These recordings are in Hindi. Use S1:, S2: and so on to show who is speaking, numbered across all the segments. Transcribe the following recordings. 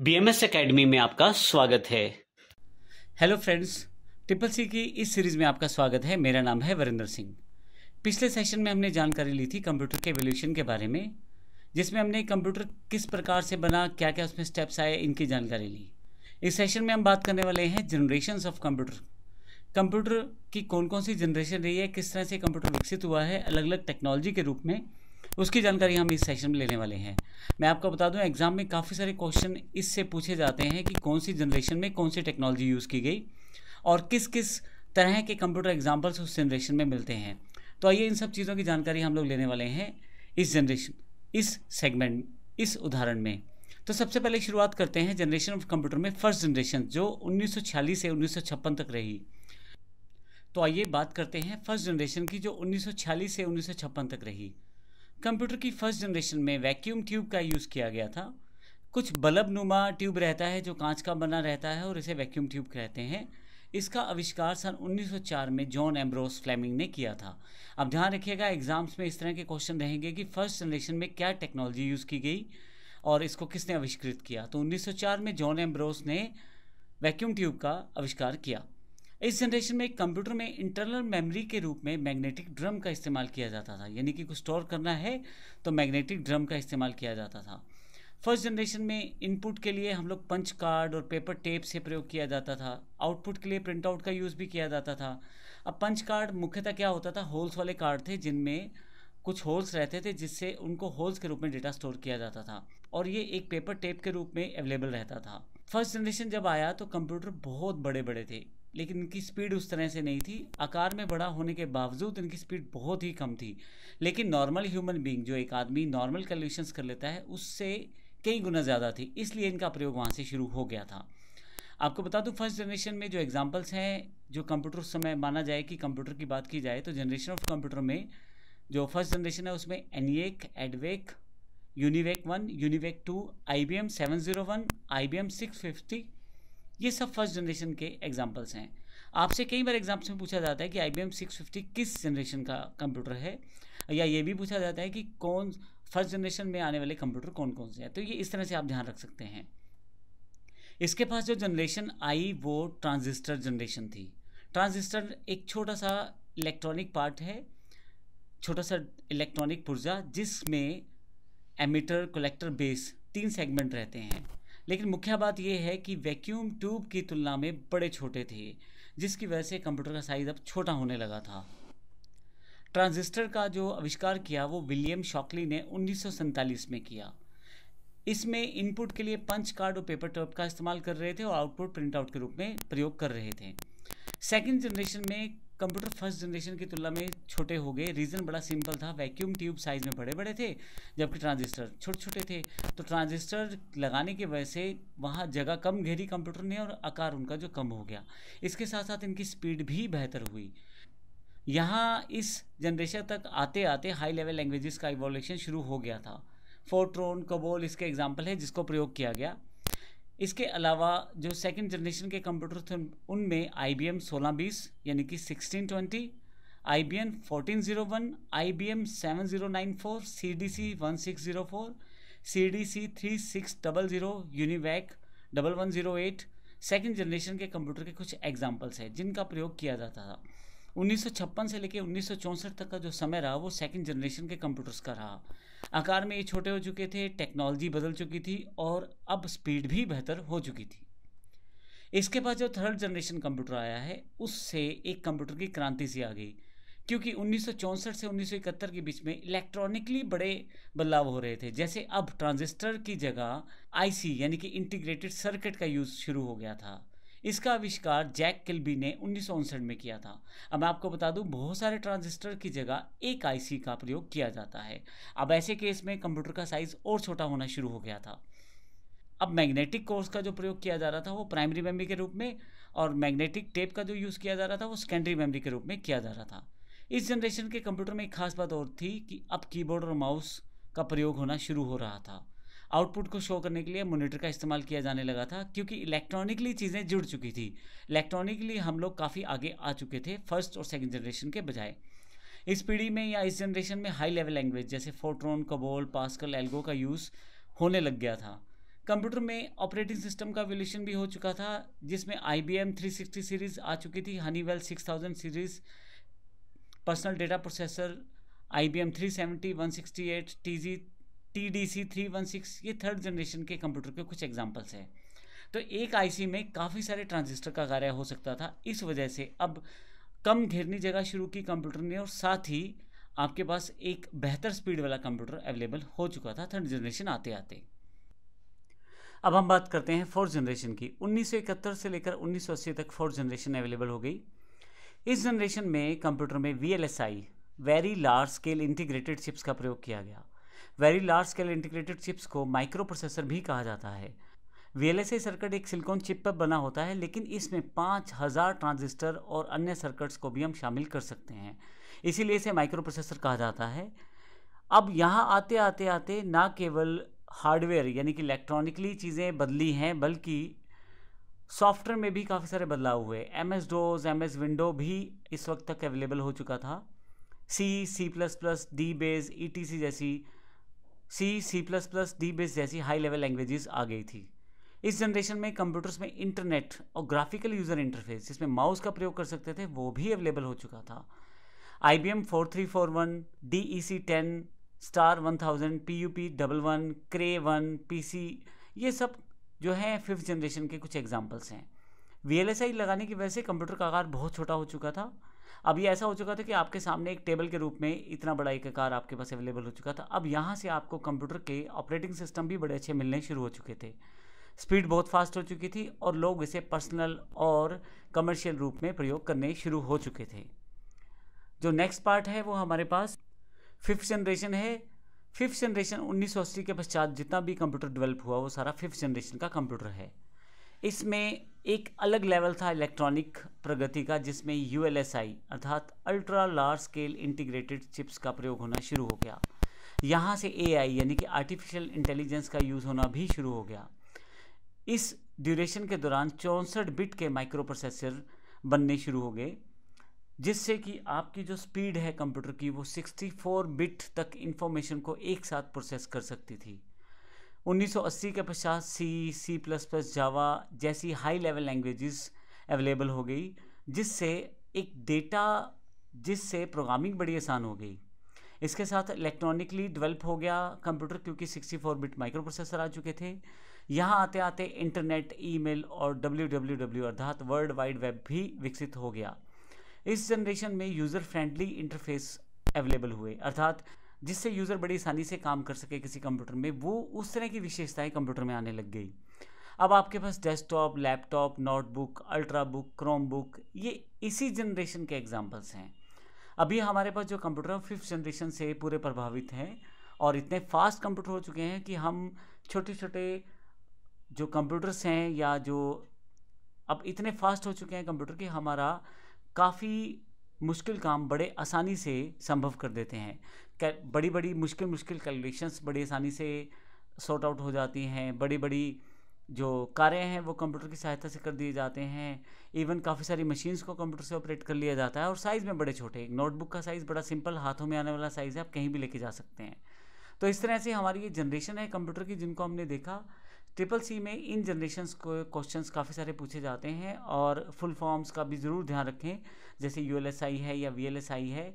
S1: बीएमएस एकेडमी में आपका स्वागत है।
S2: हेलो फ्रेंड्स, ट्रिपल सी की इस सीरीज़ में आपका स्वागत है। मेरा नाम है वरिंदर सिंह। पिछले सेशन में हमने जानकारी ली थी कंप्यूटर के एवोल्यूशन के बारे में, जिसमें हमने कंप्यूटर किस प्रकार से बना, क्या क्या उसमें स्टेप्स आए, इनकी जानकारी ली। इस सेशन में हम बात करने वाले हैं जनरेशन्स ऑफ कंप्यूटर। कंप्यूटर की कौन कौन सी जनरेशन रही है, किस तरह से कंप्यूटर विकसित हुआ है अलग अलग टेक्नोलॉजी के रूप में, उसकी जानकारी हम इस सेशन में लेने वाले हैं। मैं आपको बता दूं, एग्जाम में काफ़ी सारे क्वेश्चन इससे पूछे जाते हैं कि कौन सी जनरेशन में कौन सी टेक्नोलॉजी यूज़ की गई और किस किस तरह के कंप्यूटर एग्जाम्पल्स उस जनरेशन में मिलते हैं। तो आइए इन सब चीज़ों की जानकारी हम लोग लेने वाले हैं इस सेगमेंट, इस उदाहरण में। तो सबसे पहले शुरुआत करते हैं जनरेशन ऑफ कंप्यूटर में फर्स्ट जनरेशन, जो 1946 से 1956 तक रही। तो आइए बात करते हैं फर्स्ट जनरेशन की, जो 1946 से 1956 तक रही। कंप्यूटर की फर्स्ट जनरेशन में वैक्यूम ट्यूब का यूज़ किया गया था। कुछ बल्ब नुमा ट्यूब रहता है जो कांच का बना रहता है और इसे वैक्यूम ट्यूब कहते हैं। इसका आविष्कार सन 1904 में जॉन एम्ब्रोस फ्लेमिंग ने किया था। अब ध्यान रखिएगा, एग्जाम्स में इस तरह के क्वेश्चन रहेंगे कि फर्स्ट जनरेशन में क्या टेक्नोलॉजी यूज़ की गई और इसको किसने आविष्कृत किया। तो 1904 में जॉन एम्ब्रोस ने वैक्यूम ट्यूब का आविष्कार किया। इस जनरेशन में कंप्यूटर में इंटरनल मेमोरी के रूप में मैग्नेटिक ड्रम का इस्तेमाल किया जाता था, यानी कि कुछ स्टोर करना है तो मैग्नेटिक ड्रम का इस्तेमाल किया जाता था। फर्स्ट जनरेशन में इनपुट के लिए हम लोग पंच कार्ड और पेपर टेप से प्रयोग किया जाता था। आउटपुट के लिए प्रिंट आउट का यूज़ भी किया जाता था। अब पंच कार्ड मुख्यतः क्या होता था, होल्स वाले कार्ड थे जिनमें कुछ होल्स रहते थे, जिससे उनको होल्स के रूप में डेटा स्टोर किया जाता था और ये एक पेपर टेप के रूप में अवेलेबल रहता था। फर्स्ट जनरेशन जब आया तो कंप्यूटर बहुत बड़े बड़े थे, लेकिन इनकी स्पीड उस तरह से नहीं थी। आकार में बड़ा होने के बावजूद इनकी स्पीड बहुत ही कम थी, लेकिन नॉर्मल ह्यूमन बीइंग, जो एक आदमी नॉर्मल कैलकुलेशंस कर लेता है, उससे कई गुना ज़्यादा थी, इसलिए इनका प्रयोग वहाँ से शुरू हो गया था। आपको बता दूं, फर्स्ट जनरेशन में जो एग्जांपल्स हैं, जो कंप्यूटर उस समय माना जाए कि कंप्यूटर की बात की जाए तो जनरेशन ऑफ कंप्यूटर में जो फर्स्ट जनरेशन है उसमें ENIAC, एडवेक, UNIVAC 1, UNIVAC 2, IBM 701, IBM 650, ये सब फर्स्ट जनरेशन के एग्जाम्पल्स हैं। आपसे कई बार एग्जाम्स में पूछा जाता है कि IBM 650 किस जनरेशन का कंप्यूटर है, या ये भी पूछा जाता है कि कौन फर्स्ट जनरेशन में आने वाले कंप्यूटर कौन कौन से हैं। तो ये इस तरह से आप ध्यान रख सकते हैं। इसके पास जो जनरेशन आई वो ट्रांजिस्टर जनरेशन थी। ट्रांजिस्टर एक छोटा सा इलेक्ट्रॉनिक पार्ट है, छोटा सा इलेक्ट्रॉनिक पुर्जा, जिसमें एमिटर, कलेक्टर, बेस 3 सेगमेंट रहते हैं। लेकिन मुख्य बात यह है कि वैक्यूम ट्यूब की तुलना में बड़े छोटे थे, जिसकी वजह से कंप्यूटर का साइज अब छोटा होने लगा था। ट्रांजिस्टर का जो आविष्कार किया वो विलियम शॉकली ने 1947 में किया। इसमें इनपुट के लिए पंच कार्ड और पेपर टेप का इस्तेमाल कर रहे थे और आउटपुट प्रिंट आउट के रूप में प्रयोग कर रहे थे। सेकेंड जनरेशन में कंप्यूटर फर्स्ट जनरेशन की तुलना में छोटे हो गए। रीज़न बड़ा सिंपल था, वैक्यूम ट्यूब साइज़ में बड़े बड़े थे जबकि ट्रांजिस्टर छोटे छोटे थे। तो ट्रांजिस्टर लगाने की वजह से वहाँ जगह कम घेरी कंप्यूटर ने और आकार उनका जो कम हो गया। इसके साथ साथ इनकी स्पीड भी बेहतर हुई। यहाँ इस जनरेशन तक आते आते हाई लेवल लैंग्वेजेस का इवोल्यूशन शुरू हो गया था। फोर्ट्रॉन, कोबोल इसके एग्जाम्पल है जिसको प्रयोग किया गया। इसके अलावा जो सेकंड जनरेशन के कंप्यूटर थे उनमें IBM 1620 यानी कि 1620, IBM 1401, IBM 7094, CDC 1604, CDC 3600, UNIVAC 1108 second generation के कंप्यूटर के कुछ एग्जाम्पल्स हैं जिनका प्रयोग किया जाता था। 1956 से लेकर 1964 तक का जो समय रहा वो सेकंड जनरेशन के कंप्यूटर्स का रहा। आकार में ये छोटे हो चुके थे, टेक्नोलॉजी बदल चुकी थी और अब स्पीड भी बेहतर हो चुकी थी। इसके बाद जो थर्ड जनरेशन कंप्यूटर आया है उससे एक कंप्यूटर की क्रांति सी आ गई, क्योंकि 1964 से 1971 के बीच में इलेक्ट्रॉनिकली बड़े बदलाव हो रहे थे। जैसे अब ट्रांजिस्टर की जगह IC यानी कि इंटीग्रेटेड सर्किट का यूज़ शुरू हो गया था। इसका आविष्कार जैक किल्बी ने 1959 में किया था। अब मैं आपको बता दूं, बहुत सारे ट्रांजिस्टर की जगह एक IC का प्रयोग किया जाता है। अब ऐसे केस में कंप्यूटर का साइज और छोटा होना शुरू हो गया था। अब मैग्नेटिक कोर्स का जो प्रयोग किया जा रहा था वो प्राइमरी मेमोरी के रूप में, और मैग्नेटिक टेप का जो यूज़ किया जा रहा था वो सेकेंडरी मेमोरी के रूप में किया जा रहा था। इस जनरेशन के कंप्यूटर में एक खास बात और थी कि अब कीबोर्ड और माउस का प्रयोग होना शुरू हो रहा था। आउटपुट को शो करने के लिए मॉनिटर का इस्तेमाल किया जाने लगा था, क्योंकि इलेक्ट्रॉनिकली चीज़ें जुड़ चुकी थी। इलेक्ट्रॉनिकली हम लोग काफ़ी आगे आ चुके थे फर्स्ट और सेकंड जनरेशन के बजाय। इस पीढ़ी में या इस जनरेशन में हाई लेवल लैंग्वेज जैसे फोर्ट्रॉन, कोबोल, पास्कल, एल्गो का यूज़ होने लग गया था। कंप्यूटर में ऑपरेटिंग सिस्टम का एवोल्यूशन भी हो चुका था, जिसमें IBM 360 सीरीज़ आ चुकी थी, Honeywell 6000 series, personal data processor IBM 370, 168, TDC 316, ये थर्ड जनरेशन के कंप्यूटर के कुछ एग्जांपल्स हैं। तो एक आईसी में काफ़ी सारे ट्रांजिस्टर का कार्य हो सकता था। इस वजह से अब कम घेरनी जगह शुरू की कंप्यूटर ने, और साथ ही आपके पास एक बेहतर स्पीड वाला कंप्यूटर अवेलेबल हो चुका था थर्ड जनरेशन आते आते। अब हम बात करते हैं फोर्थ जनरेशन की। 1971 से लेकर 1980 तक फोर्थ जनरेशन अवेलेबल हो गई। इस जनरेशन में कंप्यूटर में VLSI, very large scale integrated chips का प्रयोग किया गया। Very large scale integrated chips को माइक्रो प्रोसेसर भी कहा जाता है। VLSI सर्किट एक सिलिकॉन चिप पर बना होता है, लेकिन इसमें 5000 ट्रांजिस्टर और अन्य सर्किट्स को भी हम शामिल कर सकते हैं, इसीलिए इसे माइक्रो प्रोसेसर कहा जाता है। अब यहाँ आते आते आते ना केवल हार्डवेयर यानी कि इलेक्ट्रॉनिकली चीज़ें बदली हैं, बल्कि सॉफ्टवेयर में भी काफ़ी सारे बदलाव हुए। MS-DOS, MS विंडो भी इस वक्त तक अवेलेबल हो चुका था। C++, DBase, ETC जैसी C++, DBase जैसी हाई लेवल लैंग्वेजेस आ गई थी। इस जनरेशन में कंप्यूटर्स में इंटरनेट और ग्राफिकल यूज़र इंटरफेस, जिसमें माउस का प्रयोग कर सकते थे, वो भी अवेलेबल हो चुका था। IBM 4341, DEC10, Star 1000, PUP11, Cray 1, PC, ये सब जो है फिफ्थ जनरेशन के कुछ एग्जांपल्स हैं। VLSI लगाने की वजह से कंप्यूटर का आकार बहुत छोटा हो चुका था। अब ये ऐसा हो चुका था कि आपके सामने एक टेबल के रूप में इतना बड़ा एक आकार आपके पास अवेलेबल हो चुका था। अब यहाँ से आपको कंप्यूटर के ऑपरेटिंग सिस्टम भी बड़े अच्छे मिलने शुरू हो चुके थे। स्पीड बहुत फास्ट हो चुकी थी और लोग इसे पर्सनल और कमर्शियल रूप में प्रयोग करने शुरू हो चुके थे। जो नेक्स्ट पार्ट है वो हमारे पास फिफ्थ जनरेशन है। फिफ्थ जनरेशन 1980 के पश्चात जितना भी कंप्यूटर डेवलप हुआ वो सारा फिफ्थ जनरेशन का कंप्यूटर है। इसमें एक अलग लेवल था इलेक्ट्रॉनिक प्रगति का, जिसमें ULSI अर्थात ultra large scale integrated chips का प्रयोग होना शुरू हो गया। यहाँ से AI यानी कि आर्टिफिशियल इंटेलिजेंस का यूज़ होना भी शुरू हो गया। इस ड्यूरेशन के दौरान 64 बिट के माइक्रो प्रोसेसर बनने शुरू हो गए, जिससे कि आपकी जो स्पीड है कंप्यूटर की वो 64 बिट तक इंफॉर्मेशन को एक साथ प्रोसेस कर सकती थी। 1980 के पश्चात C++, जावा जैसी हाई लेवल लैंग्वेजेस अवेलेबल हो गई, जिससे प्रोग्रामिंग बड़ी आसान हो गई। इसके साथ इलेक्ट्रॉनिकली डेवलप हो गया कंप्यूटर, क्योंकि 64 बिट माइक्रो प्रोसेसर आ चुके थे। यहाँ आते आते इंटरनेट, ईमेल और WWW अर्थात वर्ल्ड वाइड वेब भी विकसित हो गया। इस जनरेशन में यूज़र फ्रेंडली इंटरफेस अवेलेबल हुए, अर्थात जिससे यूज़र बड़ी आसानी से काम कर सके किसी कंप्यूटर में, वो उस तरह की विशेषताएं कंप्यूटर में आने लग गई। अब आपके पास desktop, laptop, notebook, ultra book, chrome book, ये इसी जनरेशन के एग्जाम्पल्स हैं। अभी हमारे पास जो कंप्यूटर फिफ्थ जनरेशन से पूरे प्रभावित हैं और इतने फास्ट कंप्यूटर हो चुके हैं कि हम छोटे छोटे जो कंप्यूटर्स हैं या जो अब इतने फास्ट हो चुके हैं कंप्यूटर कि हमारा काफ़ी मुश्किल काम बड़े आसानी से संभव कर देते हैं। बड़ी बड़ी मुश्किल कैलकुलेशंस बड़ी आसानी से सॉर्ट आउट हो जाती हैं। बड़ी बड़ी जो कार्य हैं वो कंप्यूटर की सहायता से कर दिए जाते हैं। इवन काफ़ी सारी मशीन्स को कंप्यूटर से ऑपरेट कर लिया जाता है, और साइज़ में बड़े छोटे। एक नोटबुक का साइज़ बड़ा सिंपल, हाथों में आने वाला साइज़ है, आप कहीं भी लेके जा सकते हैं। तो इस तरह से हमारी ये जनरेशन है कंप्यूटर की, जिनको हमने देखा। CCC में इन जनरेशन्स को क्वेश्चंस काफ़ी सारे पूछे जाते हैं, और फुल फॉर्म्स का भी ज़रूर ध्यान रखें, जैसे ULSI है या VLSI है।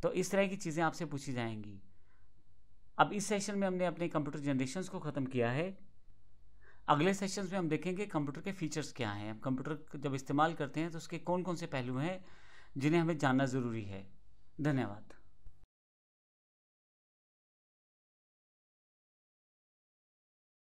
S2: तो इस तरह की चीज़ें आपसे पूछी जाएंगी। अब इस सेशन में हमने अपने कंप्यूटर जनरेशन्स को ख़त्म किया है। अगले सेशंस में हम देखेंगे कंप्यूटर के फीचर्स क्या हैं। कंप्यूटर जब इस्तेमाल करते हैं तो उसके कौन कौन से पहलू हैं जिन्हें हमें जानना ज़रूरी है। धन्यवाद।